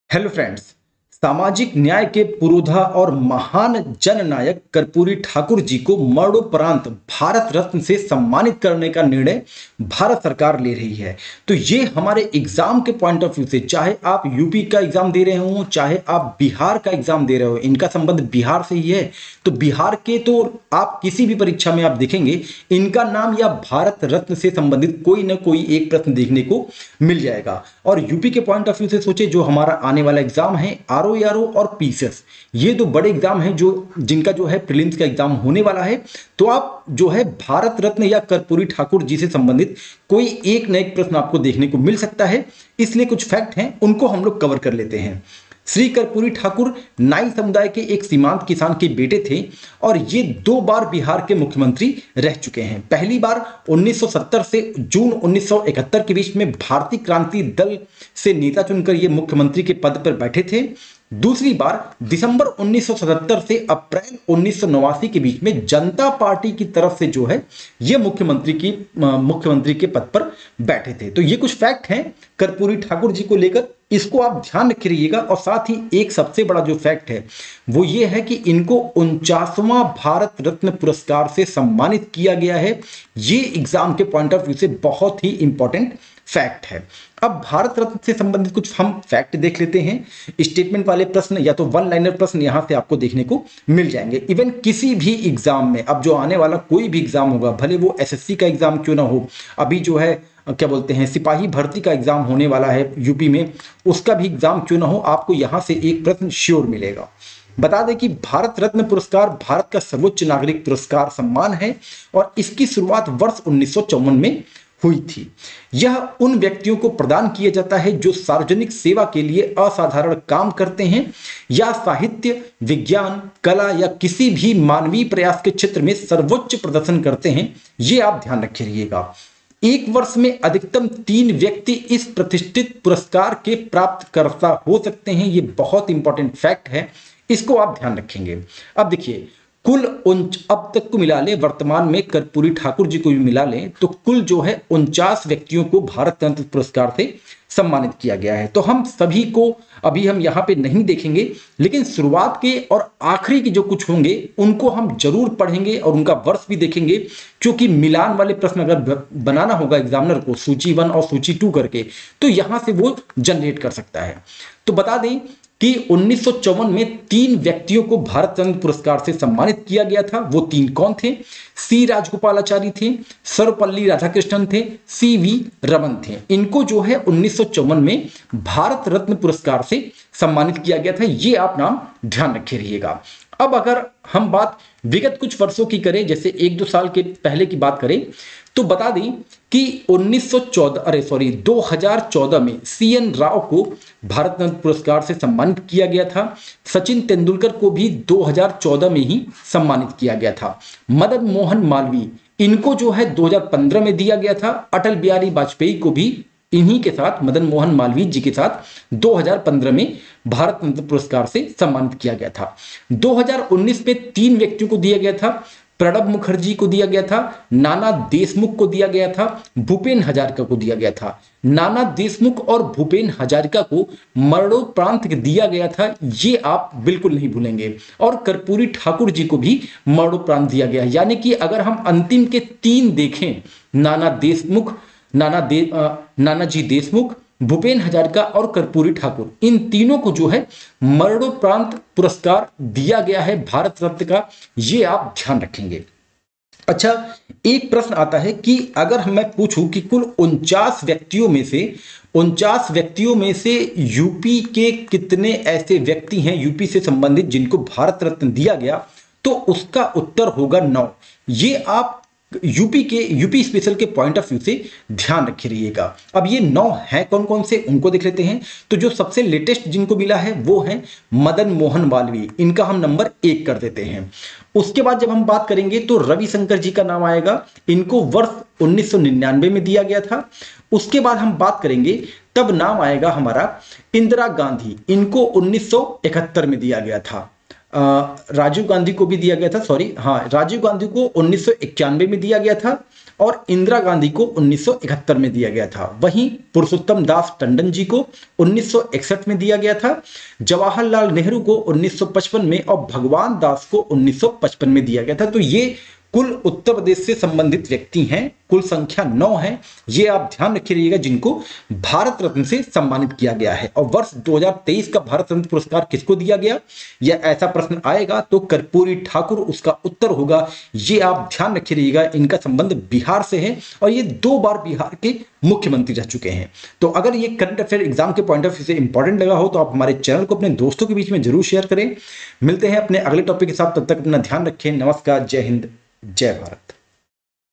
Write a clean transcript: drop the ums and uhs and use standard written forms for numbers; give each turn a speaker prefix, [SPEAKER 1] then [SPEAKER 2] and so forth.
[SPEAKER 1] Hello friends. सामाजिक न्याय के पुरोधा और महान जननायक कर्पूरी ठाकुर जी को मरणोपरांत भारत रत्न से सम्मानित करने का निर्णय भारत सरकार ले रही है। तो ये हमारे एग्जाम के पॉइंट ऑफ व्यू से, चाहे आप यूपी का एग्जाम दे रहे हो चाहे आप बिहार का एग्जाम दे रहे हो, इनका संबंध बिहार से ही है। तो बिहार के तो आप किसी भी परीक्षा में आप देखेंगे इनका नाम या भारत रत्न से संबंधित कोई ना कोई एक प्रश्न देखने को मिल जाएगा। और यूपी के पॉइंट ऑफ व्यू से सोचे, जो हमारा आने वाला एग्जाम है आरओ और पीसीएस, ये दो बड़े एग्जाम हैं जो जिनका जो है प्रीलिम्स का एग्जाम होने वाला है। तो आप जो है भारत रत्न या कर्पूरी ठाकुर जी से संबंधित कोई एक न एक प्रश्न आपको देखने को मिल सकता है। इसलिए कुछ फैक्ट हैं उनको हम लोग कवर कर लेते हैं। श्री कर्पूरी ठाकुर नाई समुदाय के एक सीमांत किसान के बेटे थे और ये 2 बार बिहार के मुख्यमंत्री रह चुके हैं। पहली बार 1970 से जून 1971 के बीच में भारतीय क्रांति दल से नेता चुनकर ये मुख्यमंत्री के पद पर बैठे थे। दूसरी बार दिसंबर 1977 से अप्रैल 1989 के बीच में जनता पार्टी की तरफ से जो है ये मुख्यमंत्री के पद पर बैठे थे। तो ये कुछ फैक्ट हैं कर्पूरी ठाकुर जी को लेकर, इसको आप ध्यान रखे रहिएगा। और साथ ही एक सबसे बड़ा जो फैक्ट है वो ये है कि इनको 49वां भारत रत्न पुरस्कार से सम्मानित किया गया है। ये एग्जाम के पॉइंट ऑफ व्यू से बहुत ही इंपॉर्टेंट फैक्ट है। अब भारत रत्न से संबंधित कुछ हम फैक्ट देख लेते हैं। स्टेटमेंट वाले प्रश्न या तो वन लाइनर प्रश्न यहां से आपको देखने को मिल जाएंगे। इवन किसी भी एग्जाम में, अब जो आने वाला कोई भी एग्जाम होगा, भले वो एसएससी का एग्जाम क्यों ना हो, अभी जो है क्या बोलते हैं सिपाही भर्ती का एग्जाम होने वाला है यूपी में, उसका भी एग्जाम क्यों ना हो, आपको यहां से एक प्रश्न श्योर मिलेगा। बता दें कि भारत रत्न पुरस्कार भारत का सर्वोच्च नागरिक पुरस्कार सम्मान है और इसकी शुरुआत वर्ष 1954 में हुई थी। यह उन व्यक्तियों को प्रदान किया जाता है जो सार्वजनिक सेवा के लिए असाधारण काम करते हैं या साहित्य, विज्ञान, कला या किसी भी मानवीय प्रयास के क्षेत्र में सर्वोच्च प्रदर्शन करते हैं। ये आप ध्यान रखे रहिएगा। एक वर्ष में अधिकतम 3 व्यक्ति इस प्रतिष्ठित पुरस्कार के प्राप्तकर्ता हो सकते हैं। ये बहुत इंपॉर्टेंट फैक्ट है, इसको आप ध्यान रखेंगे। अब देखिए, कुल अब तक को मिला ले, वर्तमान में कर्पूरी ठाकुर जी को भी मिला लें तो कुल जो है 49 व्यक्तियों को भारत रत्न पुरस्कार से सम्मानित किया गया है। तो हम सभी को अभी हम यहाँ पे नहीं देखेंगे, लेकिन शुरुआत के और आखिरी के जो कुछ होंगे उनको हम जरूर पढ़ेंगे और उनका वर्ष भी देखेंगे, क्योंकि मिलान वाले प्रश्न अगर बनाना होगा एग्जामिनर को सूची 1 और सूची 2 करके, तो यहां से वो जनरेट कर सकता है। तो बता दें कि 1954 में 3 व्यक्तियों को भारत रत्न पुरस्कार से सम्मानित किया गया था। वो 3 कौन थे? सी राजगोपालाचारी थे, सर्वपल्ली राधाकृष्णन थे, सी वी रमन थे। इनको जो है 1954 में भारत रत्न पुरस्कार से सम्मानित किया गया था। ये आप नाम ध्यान रखे रहिएगा। अब अगर हम बात विगत कुछ वर्षों की करें, जैसे 1-2 साल के पहले की बात करें, तो बता दें कि 2014 में सीएन राव को भारत रत्न पुरस्कार से सम्मानित किया गया था। सचिन तेंदुलकर को भी 2014 में ही सम्मानित किया गया था। मदन मोहन मालवीय, इनको जो है 2015 में दिया गया था। अटल बिहारी वाजपेयी को भी इन्हीं के साथ, मदन मोहन मालवीय जी के साथ 2015 में भारत रत्न पुरस्कार से सम्मानित किया गया था। 2019 में 3 व्यक्तियों को दिया गया था। प्रणब मुखर्जी को दिया गया था, नाना देशमुख को दिया गया था, भूपेन हजारिका को दिया गया था। नाना देशमुख और भूपेन हजारिका को मरणोपरांत दिया गया था, ये आप बिल्कुल नहीं भूलेंगे। और कर्पूरी ठाकुर जी को भी मरणोपरांत दिया गया। यानी कि अगर हम अंतिम के 3 देखें, नानाजी देशमुख, भूपेन हजारिका और कर्पूरी ठाकुर, इन तीनों को जो है मरणोपरांत पुरस्कार दिया गया है भारत रत्न का। ये आप ध्यान रखेंगे। अच्छा, एक प्रश्न आता है कि अगर मैं पूछूं कि कुल 49 व्यक्तियों में से यूपी के कितने ऐसे व्यक्ति हैं यूपी से संबंधित जिनको भारत रत्न दिया गया, तो उसका उत्तर होगा 9। ये आप यूपी स्पेशल के पॉइंट ऑफ व्यू से ध्यान रखे रहिएगा। अब ये 9 हैं कौन कौन से, उनको देख लेते हैं। तो जो सबसे लेटेस्ट जिनको मिला है वो है मदन मोहन मालवीय, इनका हम नंबर 1 कर देते हैं। उसके बाद जब हम बात करेंगे तो रविशंकर जी का नाम आएगा, इनको वर्ष 1999 में दिया गया था। उसके बाद हम बात करेंगे तब नाम आएगा हमारा इंदिरा गांधी, इनको 1971 में दिया गया था। राजीव गांधी को भी दिया गया था, राजीव गांधी को 1991 में दिया गया था। और इंदिरा गांधी को 1971 में दिया गया था। वहीं पुरुषोत्तम दास टंडन जी को 1961 में दिया गया था, जवाहरलाल नेहरू को 1955 में और भगवान दास को 1955 में दिया गया था। तो ये कुल उत्तर प्रदेश से संबंधित व्यक्ति हैं, कुल संख्या 9 है। ये आप ध्यान रखिएगा जिनको भारत रत्न से सम्मानित किया गया है। और वर्ष 2023 का भारत रत्न पुरस्कार किसको दिया गया, या ऐसा प्रश्न आएगा तो कर्पूरी ठाकुर उसका उत्तर होगा। ये आप ध्यान रखिएगा, इनका संबंध बिहार से है और ये 2 बार बिहार के मुख्यमंत्री रह चुके हैं। तो अगर ये करंट अफेयर एग्जाम के पॉइंट ऑफ व्यू से इंपॉर्टेंट लगा हो तो आप हमारे चैनल को अपने दोस्तों के बीच में जरूर शेयर करें। मिलते हैं अपने अगले टॉपिक के साथ, तब तक अपना ध्यान रखें। नमस्कार, जय हिंद, जय भारत।